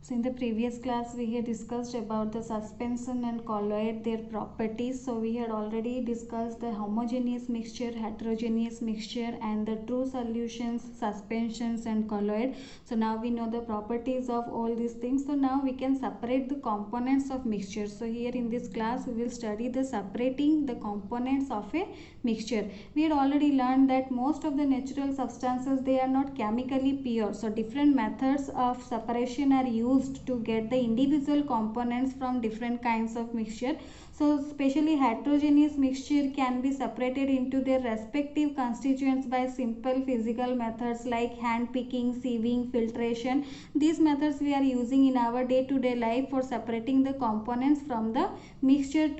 So in the previous class we had discussed about the suspension and colloid, their properties. So we had already discussed the homogeneous mixture, heterogeneous mixture, and the true solutions, suspensions and colloid. So now we know the properties of all these things. So now we can separate the components of mixture. So here in this class we will study the separating the components of a mixture. We had already learned that most of the natural substances, they are not chemically pure. So different methods of separation are used to get the individual components from different kinds of mixture. So especially heterogeneous mixture can be separated into their respective constituents by simple physical methods like hand picking, sieving, filtration. These methods we are using in our day-to-day life for separating the components from the mixture.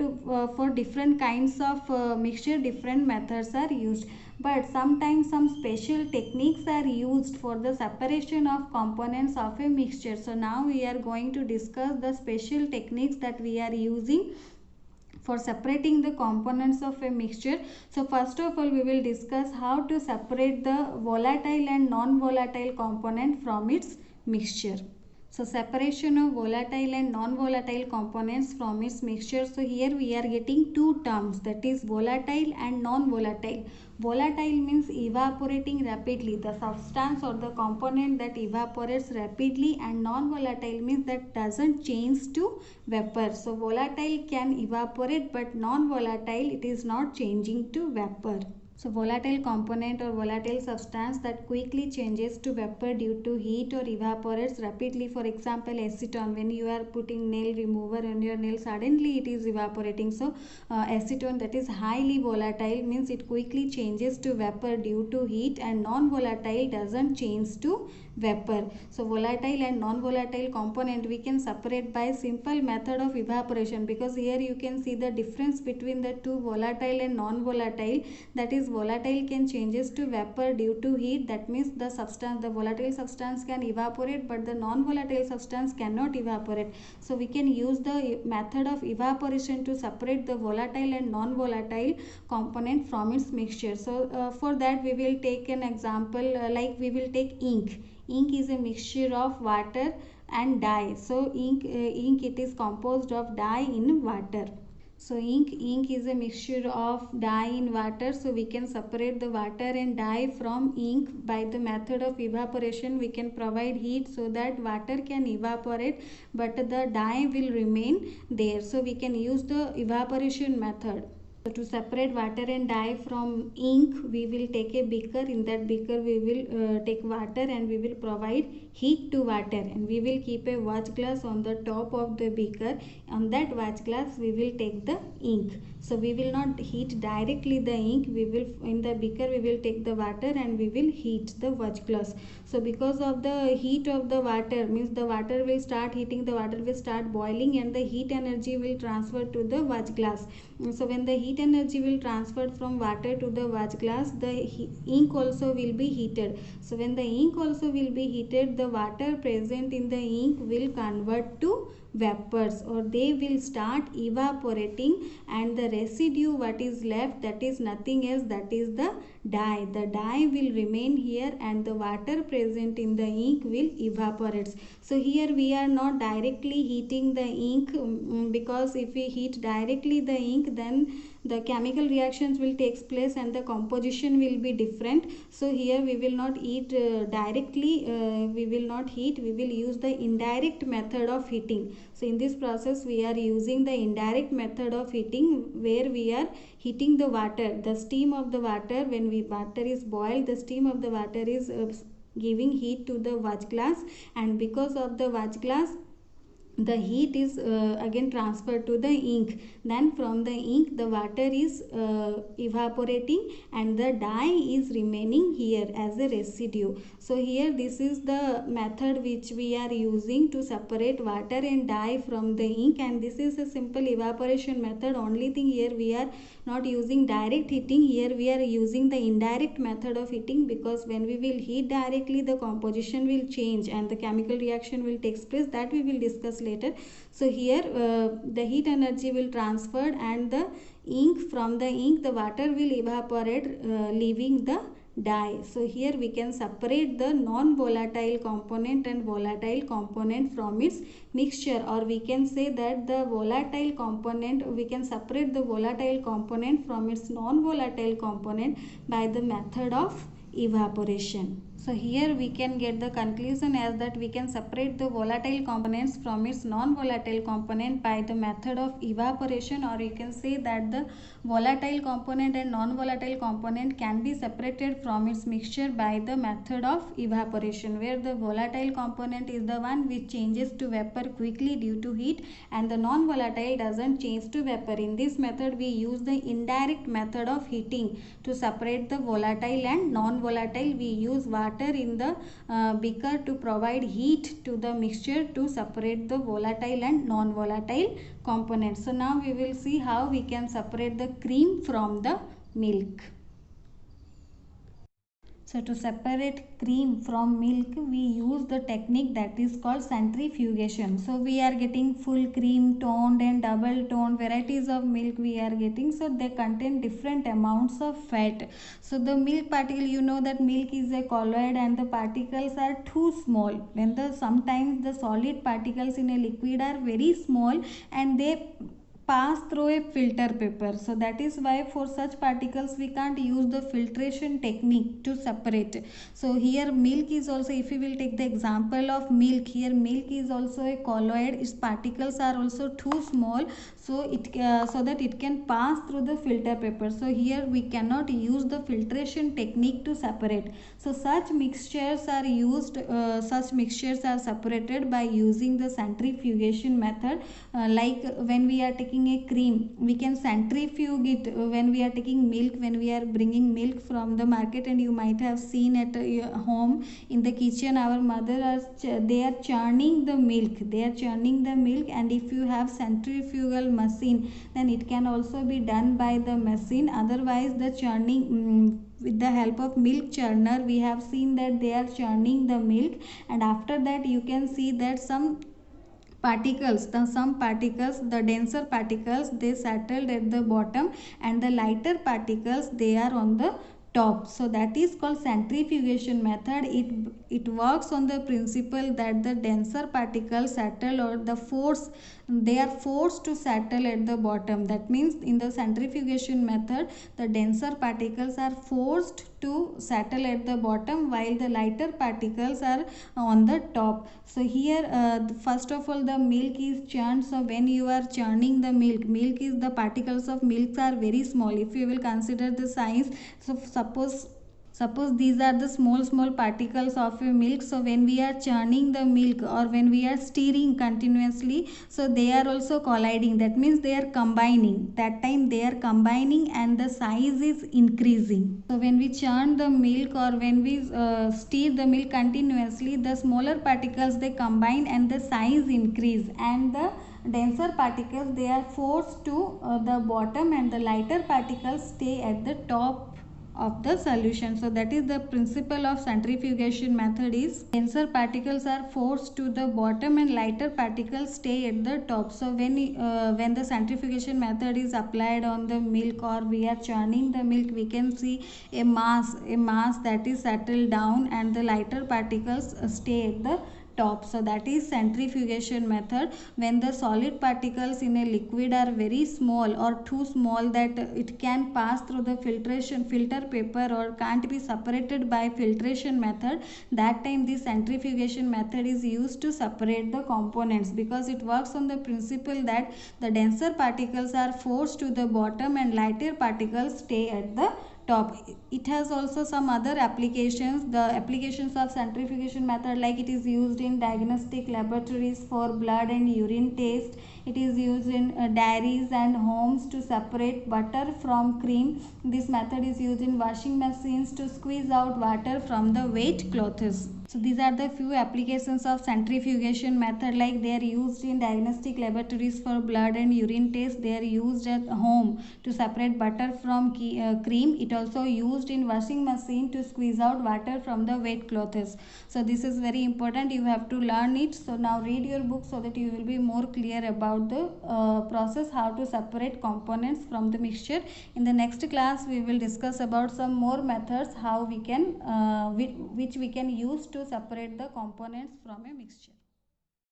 For different kinds of mixture, different methods are used, but sometimes some special techniques are used for the separation of components of a mixture. So now we are going to discuss the special techniques that we are using for separating the components of a mixture. So first of all we will discuss how to separate the volatile and non-volatile component from its mixture. So separation of volatile and non-volatile components from its mixture. So here we are getting two terms, that is volatile and non-volatile. Volatile means evaporating rapidly, the substance or the component that evaporates rapidly, and non-volatile means that doesn't change to vapor. So volatile can evaporate, but non-volatile it is not changing to vapor. So volatile component or volatile substance that quickly changes to vapor due to heat or evaporates rapidly. For example, acetone, when you are putting nail remover on your nail, suddenly it is evaporating. So acetone, that is highly volatile, means it quickly changes to vapor due to heat, and non-volatile doesn't change to vapor. So volatile and non-volatile component we can separate by simple method of evaporation, because here you can see the difference between the two, volatile and non-volatile. That is, volatile can changes to vapor due to heat. That means the substance, the volatile substance can evaporate, but the non-volatile substance cannot evaporate. So we can use the method of evaporation to separate the volatile and non-volatile component from its mixture. So for that we will take an example, like we will take ink. Ink is a mixture of water and dye. So ink it is composed of dye in water. So ink is a mixture of dye in water. So we can separate the water and dye from ink by the method of evaporation. We can provide heat so that water can evaporate, but the dye will remain there. So we can use the evaporation method. So to separate water and dye from ink, we will take a beaker. In that beaker we will take water, and we will provide heat to water, and we will keep a watch glass on the top of the beaker. On that watch glass we will take the ink. So we will not heat directly the ink. We will, in the beaker we will take the water and we will heat the watch glass. So because of the heat of the water, means the water will start heating, the water will start boiling, and the heat energy will transfer to the watch glass. So when the heat energy will transfer from water to the watch glass, the ink also will be heated. So when the ink also will be heated, the water present in the ink will convert to vapors, or they will start evaporating, and the residue what is left, that is nothing else, that is the dye. The dye will remain here, and the water present in the ink will evaporate. So here we are not directly heating the ink, because if we heat directly the ink, then the chemical reactions will take place and the composition will be different. So here we will not heat directly, we will not heat, we will use the indirect method of heating. So in this process we are using the indirect method of heating, where we are heating the water. The steam of the water, when water is boiled, the steam of the water is giving heat to the watch glass, and because of the watch glass the heat is again transferred to the ink. Then from the ink the water is evaporating, and the dye is remaining here as a residue. So here this is the method which we are using to separate water and dye from the ink, and this is a simple evaporation method. Only thing here we are not using direct heating, here we are using the indirect method of heating, because when we will heat directly the composition will change and the chemical reaction will take place. That we will discuss later. So here the heat energy will transfer, and the ink, from the ink the water will evaporate, leaving the dye. So here we can separate the non-volatile component and volatile component from its mixture, or we can say that the volatile component, we can separate the volatile component from its non-volatile component by the method of evaporation. So here we can get the conclusion as that we can separate the volatile components from its non-volatile component by the method of evaporation, or you can say that the volatile component and non-volatile component can be separated from its mixture by the method of evaporation, where the volatile component is the one which changes to vapor quickly due to heat, and the non-volatile doesn't change to vapor. In this method we use the indirect method of heating to separate the volatile and non-volatile. We use water in the beaker to provide heat to the mixture to separate the volatile and non-volatile components. So now we will see how we can separate the cream from the milk. So to separate cream from milk, we use the technique that is called centrifugation. So we are getting full cream, toned and double toned varieties of milk we are getting. So they contain different amounts of fat. So the milk particle, you know that milk is a colloid and the particles are too small. When sometimes the solid particles in a liquid are very small and they pass through a filter paper. So that is why for such particles we can't use the filtration technique to separate. So here milk is also, if we will take the example of milk, here milk is also a colloid. Its particles are also too small, so that it can pass through the filter paper. So here we cannot use the filtration technique to separate. So such mixtures are used, such mixtures are separated by using the centrifugation method. Like when we are taking a cream, we can centrifuge it. When we are taking milk, when we are bringing milk from the market, and you might have seen at home in the kitchen, our mother they are churning the milk, and if you have centrifugal machine, then it can also be done by the machine. Otherwise the churning, with the help of milk churner, we have seen that they are churning the milk, and after that you can see that some particles, the denser particles, they settled at the bottom, and the lighter particles, they are on the top. So that is called centrifugation method. It works on the principle that the denser particles settle, or they are forced to settle at the bottom. That means in the centrifugation method, the denser particles are forced to settle at the bottom, while the lighter particles are on the top. So here first of all the milk is churned. So when you are churning the milk is, the particles of milk are very small. If you will consider the size, so suppose these are the small particles of a milk. So when we are churning the milk, or when we are stirring continuously, so they are also colliding. That means they are combining. That time they are combining and the size is increasing. So when we churn the milk, or when we stir the milk continuously, the smaller particles, they combine and the size increase, and the denser particles, they are forced to the bottom, and the lighter particles stay at the top of the solution. So that is the principle of centrifugation method is denser particles are forced to the bottom and lighter particles stay at the top. So when the centrifugation method is applied on the milk, or we are churning the milk, we can see a mass that is settled down, and the lighter particles stay at the top. So that is centrifugation method. When the solid particles in a liquid are very small, or too small that it can pass through the filter paper, or can't be separated by filtration method, that time the centrifugation method is used to separate the components, because it works on the principle that the denser particles are forced to the bottom and lighter particles stay at the top. It has also some other applications. The applications of centrifugation method, like it is used in diagnostic laboratories for blood and urine test. It is used in dairies and homes to separate butter from cream. This method is used in washing machines to squeeze out water from the wet clothes. So these are the few applications of centrifugation method, like they are used in diagnostic laboratories for blood and urine tests. They are used at home to separate butter from cream. It also used in washing machine to squeeze out water from the wet clothes. So this is very important, you have to learn it. So now read your book so that you will be more clear about the process how to separate components from the mixture. In the next class we will discuss about some more methods how we can which we can use to separate the components from a mixture.